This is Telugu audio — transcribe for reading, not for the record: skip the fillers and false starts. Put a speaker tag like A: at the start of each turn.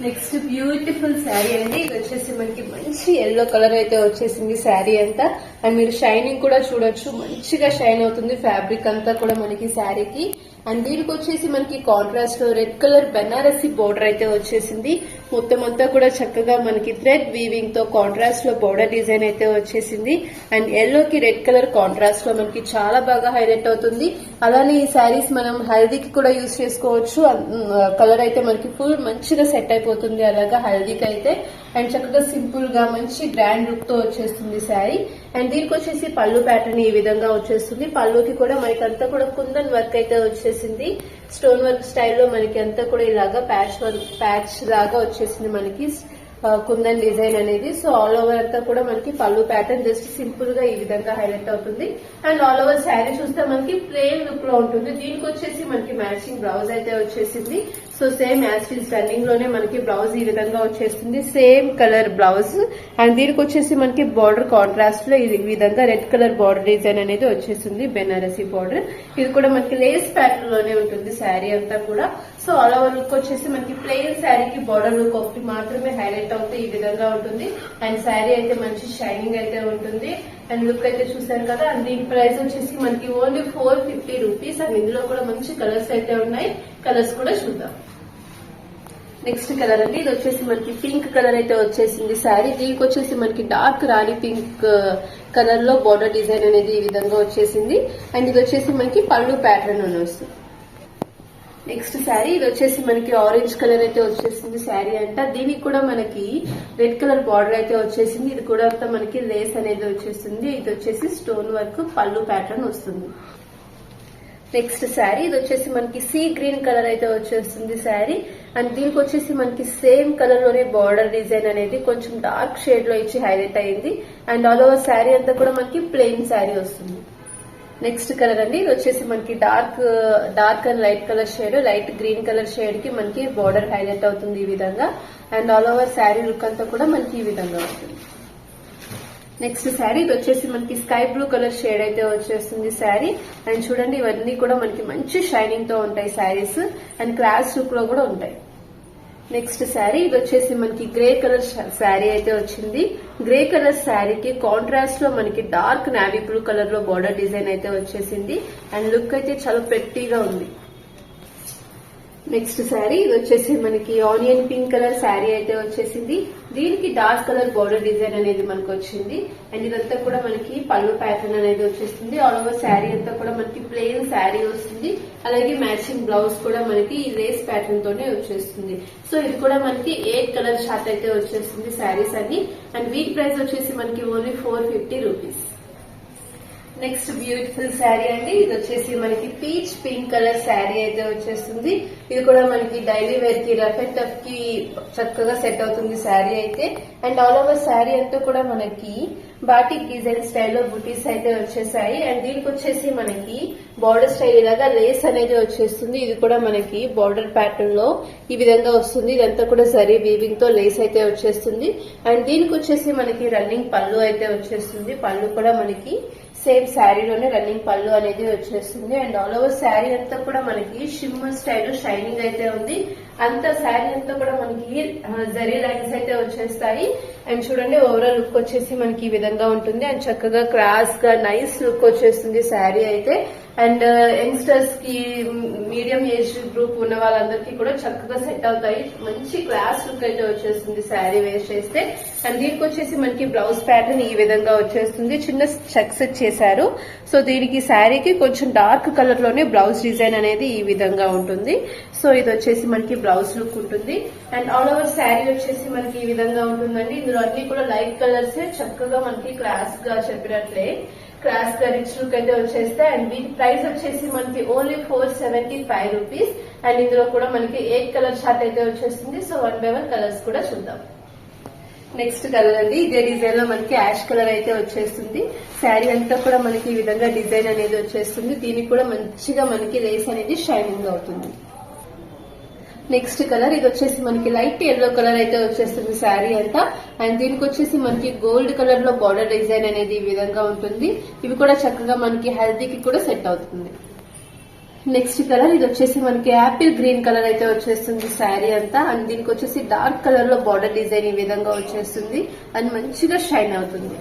A: నెక్స్ట్ బ్యూటిఫుల్ శారీ అండి. ఇది వచ్చేసి మనకి మంచి ఎల్లో కలర్ అయితే వచ్చేసింది శారీ అంతా. అండ్ మీరు షైనింగ్ కూడా చూడొచ్చు, మంచిగా షైన్ అవుతుంది ఫ్యాబ్రిక్ అంతా కూడా మనకి శారీకి. అండ్ దీనికి వచ్చేసి మనకి కాంట్రాస్ట్ లో రెడ్ కలర్ బెనారసి బోర్డర్ అయితే వచ్చేసింది. మొత్తం అంతా కూడా చక్కగా మనకి థ్రెడ్ వీవింగ్ తో కాంట్రాస్ట్ లో బోర్డర్ డిజైన్ అయితే వచ్చేసింది. అండ్ ఎల్లో కి రెడ్ కలర్ కాంట్రాస్ట్ లో మనకి చాలా బాగా హైలైట్ అవుతుంది. అలానే ఈ శారీస్ మనం హల్దీకి కూడా యూజ్ చేసుకోవచ్చు. కలర్ అయితే మనకి ఫుల్ మంచిగా సెట్ అయిపోతుంది అలాగా హల్దీకి అయితే. అండ్ చక్కగా సింపుల్ గా మంచి గ్రాండ్ లుక్ తో వచ్చేస్తుంది శారీ. అండ్ దీనికి వచ్చేసి పళ్ళు ప్యాటర్న్ ఈ విధంగా వచ్చేస్తుంది. పళ్ళుకి కూడా మనకి అంతా కూడా కుందన్ వర్క్ అయితే వచ్చేసింది. స్టోన్ వర్క్ స్టైల్లో మనకి అంతా కూడా ఇలాగా ప్యాచ్ లాగా వచ్చేసింది మనకి కుందన్ డిజైన్ అనేది. సో ఆల్ ఓవర్ అంతా కూడా మనకి పళ్ళు ప్యాటర్న్ జస్ట్ సింపుల్ గా ఈ విధంగా హైలైట్ అవుతుంది. అండ్ ఆల్ ఓవర్ శారీ చూస్తే మనకి ప్లెయిన్ లుక్ లో ఉంటుంది. దీనికి వచ్చేసి మనకి మ్యాచింగ్ బ్లౌజ్ అయితే వచ్చేసింది. So same as is running లోనే మనకి బ్లౌజ్ ఈ విధంగా వచ్చేస్తుంది, సేమ్ కలర్ బ్లౌజ్. అండ్ దీనికి వచ్చేసి మనకి బార్డర్ కాంట్రాస్ట్ లో ఈ విధంగా రెడ్ కలర్ బార్డర్ డిజైన్ అనేది వచ్చేస్తుంది, బెనారసి బార్డర్. ఇది కూడా మనకి లేస్ ప్యాటర్న్ లోనే ఉంటుంది శారీ అంతా కూడా. సో ఆల్ ఓవర్ లుక్ వచ్చేసి మనకి ప్లెయిన్ శారీకి బార్డర్ లుక్ ఒకటి మాత్రమే హైలైట్ అవుతూ ఈ విధంగా ఉంటుంది. అండ్ శారీ అయితే మంచి షైనింగ్ అయితే ఉంటుంది. అండ్ లుక్ అయితే చూసారు కదా. అండ్ దీని ప్రైస్ వచ్చేసి మనకి ఓన్లీ 450 రూపీస్. అండ్ ఇందులో కూడా మంచి కలర్స్ అయితే ఉన్నాయి, కలర్స్ కూడా చూద్దాం. నెక్స్ట్ కలర్ అండి, ఇది వచ్చేసి మనకి పింక్ కలర్ అయితే వచ్చేసింది శారీ. దీనికి వచ్చేసి మనకి డార్క్ రాణి పింక్ కలర్ లో బోర్డర్ డిజైన్ అనేది ఈ విధంగా వచ్చేసింది. అండ్ ఇది వచ్చేసి మనకి పళ్ళు ప్యాటర్న్ అని వస్తుంది. నెక్స్ట్ శారీ, ఇది వచ్చేసి మనకి ఆరెంజ్ కలర్ అయితే వచ్చేసింది శారీ అంట. దీనికి కూడా మనకి రెడ్ కలర్ బార్డర్ అయితే వచ్చేసింది. ఇది కూడా అంతా మనకి లేస్ అనేది వచ్చేస్తుంది. ఇది వచ్చేసి స్టోన్ వర్క్ పళ్ళు ప్యాటర్న్ వస్తుంది. నెక్స్ట్ శారీ, ఇది వచ్చేసి మనకి సీ గ్రీన్ కలర్ అయితే వచ్చేస్తుంది శారీ. అండ్ దీనికి వచ్చేసి మనకి సేమ్ కలర్ లోనే బార్డర్ డిజైన్ అనేది కొంచెం డార్క్ షేడ్ లో ఇచ్చి హైలైట్ అయింది. అండ్ ఆల్ ఓవర్ శారీ అంతా కూడా మనకి ప్లెయిన్ శారీ వస్తుంది. నెక్స్ట్ కలర్ అండి, ఇది వచ్చేసి మనకి dark and light colour shade, light green colour shade కి మనకి బార్డర్ హైలైట్ అవుతుంది ఈ విధంగా. And all over sari look అంతా కూడా మనకి ఈ విధంగా ఉంటుంది. నెక్స్ట్ శారీ, ఇది వచ్చేసి మనకి స్కై బ్లూ కలర్ షేడ్ అయితే వచ్చేస్తుంది శారీ. అండ్ చూడండి ఇవన్నీ కూడా మనకి మంచి షైనింగ్ తో ఉంటాయి శారీస్. అండ్ క్లాస్ లుక్ లో కూడా ఉంటాయి. నెక్స్ట్ శారీ, ఇది వచ్చేసి మనకి గ్రే కలర్ శారీ అయితే వచ్చింది. గ్రే కలర్ శారీకి కాంట్రాస్ట్ లో మనకి డార్క్ నావీ బ్లూ కలర్ లో బార్డర్ డిజైన్ అయితే వచ్చేసింది. అండ్ లుక్ అయితే చాలా ప్రెట్టీగా ఉంది. నెక్స్ట్ శారీ, ఇది వచ్చేసి మనకి ఆనియన్ పింక్ కలర్ శారీ అయితే వచ్చేసింది. దీనికి డార్క్ కలర్ బార్డర్ డిజైన్ అనేది మనకు వచ్చింది. అండ్ ఇదంతా కూడా మనకి పళ్ళు ప్యాటర్న్ అనేది వచ్చేస్తుంది. ఆల్ ఓవర్ శారీ అంతా కూడా మనకి ప్లెయిన్ శారీ వస్తుంది. అలాగే మ్యాచింగ్ బ్లౌజ్ కూడా మనకి ఈ లేస్ ప్యాటర్న్ తోనే వచ్చేస్తుంది. సో ఇది కూడా మనకి 8 కలర్ షార్ట్ అయితే వచ్చేస్తుంది శారీస్ అన్ని. అండ్ వీక్ ప్రైస్ వచ్చేసి మనకి only 450 rupees. Next beautiful sari అండి, ఇది వచ్చేసి మనకి పీచ్ పింక్ కలర్ శారీ అయితే వచ్చేస్తుంది. ఇది కూడా మనకి డైలీ వేర్ కి రఫ్ అండ్ టఫ్ కి చక్కగా సెట్ అవుతుంది శారీ అయితే. అండ్ ఆల్ ఓవర్ శారీ అంతా కూడా మనకి బాటిక్ డిజైన్ స్టైల్లో బుటీస్ అయితే వచ్చేసాయి. అండ్ దీనికి వచ్చేసి మనకి బార్డర్ స్టైల్ ఇలాగా లేస్ అనేది వచ్చేస్తుంది. ఇది కూడా మనకి బార్డర్ ప్యాటర్న్ లో ఈ విధంగా వస్తుంది. ఇదంతా కూడా జరీ వీవింగ్ తో లేస్ అయితే వచ్చేస్తుంది. అండ్ దీనికి వచ్చేసి మనకి రన్నింగ్ పళ్ళు అయితే వచ్చేస్తుంది. పళ్ళు కూడా మనకి సేమ్ శారీలోనే రన్నింగ్ పళ్ళు అనేది వచ్చేస్తుంది. అండ్ ఆల్ ఓవర్ శారీ అంతా కూడా మనకి షిమ్మర్ స్టైల్ షైనింగ్ అయితే ఉంది. అంతా శారీ అంతా కూడా మనకి జరీ లైన్స్ అయితే వచ్చేస్తాయి. అండ్ చూడండి ఓవరాల్ లుక్ వచ్చేసి మనకి ఈ విధంగా ఉంటుంది. అండ్ చక్కగా క్రాస్ గా నైస్ లుక్ వచ్చేస్తుంది శారీ అయితే. అండ్ యంగ్స్టర్స్ కి మీడియం ఏజ్ గ్రూప్ ఉన్న వాళ్ళందరికీ కూడా చక్కగా సెట్ అవుతాయి. మంచి క్లాస్ లుక్ అయితే వచ్చేస్తుంది శారీ వేర్ చేస్తే. అండ్ దీనికి వచ్చేసి మనకి బ్లౌజ్ ప్యాటర్న్ ఈ విధంగా వచ్చేస్తుంది. చిన్న చెక్స్ చేశారు. సో దీనికి శారీకి కొంచెం డార్క్ కలర్ లోనే బ్లౌజ్ డిజైన్ అనేది ఈ విధంగా ఉంటుంది. సో ఇది వచ్చేసి మనకి బ్లౌజ్ లుక్ ఉంటుంది. అండ్ ఆల్ ఓవర్ శారీ వచ్చేసి మనకి ఈ విధంగా ఉంటుందండి. ఇందులో అన్ని కూడా లైట్ కలర్స్ చక్కగా మనకి క్లాస్ గా చెప్పినట్లే క్లాస్ గా రిచ్ లుక్ అయితే వచ్చేస్తాయి. అండ్ వీటి ప్రైస్ వచ్చేసి మనకి ఓన్లీ 475 రూపీస్. అండ్ ఇందులో కూడా మనకి 8 కలర్ షార్ట్ అయితే వచ్చేస్తుంది. సో 1 by 1 కలర్స్ కూడా చూద్దాం. నెక్స్ట్ కలర్ అండి, ఇదే డిజైన్ లో మనకి యాష్ కలర్ అయితే వచ్చేస్తుంది. శారీ అంతా కూడా మనకి ఈ విధంగా డిజైన్ అనేది వచ్చేస్తుంది. దీనికి కూడా మంచిగా మనకి లేస్ అనేది షైనింగ్ అవుతుంది. నెక్స్ట్ కలర్, ఇది వచ్చేసి మనకి లైట్ ఎల్లో కలర్ అయితే వచ్చేస్తుంది శారీ అంతా. అండ్ దీనికి వచ్చేసి మనకి గోల్డ్ కలర్ లో బార్డర్ డిజైన్ అనేది ఈ విధంగా ఉంటుంది. ఇవి కూడా చక్కగా మనకి హల్దీకి కూడా సెట్ అవుతుంది. నెక్స్ట్ కలర్ ఇది వచ్చేసి మనకి యాపిల్ గ్రీన్ కలర్ అయితే వచ్చేస్తుంది శారీ అంతా. అండ్ దీనికి వచ్చేసి డార్క్ కలర్ లో బార్డర్ డిజైన్ ఈ విధంగా వచ్చేస్తుంది అండ్ మంచిగా షైన్ అవుతుంది.